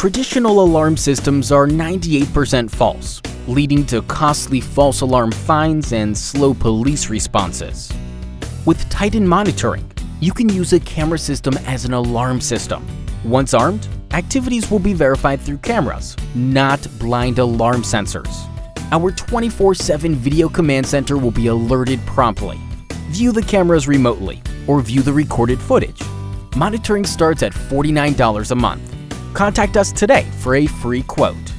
Traditional alarm systems are 98% false, leading to costly false alarm fines and slow police responses. With Titan monitoring, you can use a camera system as an alarm system. Once armed, activities will be verified through cameras, not blind alarm sensors. Our 24/7 video command center will be alerted promptly. View the cameras remotely or view the recorded footage. Monitoring starts at $49 a month. Contact us today for a free quote.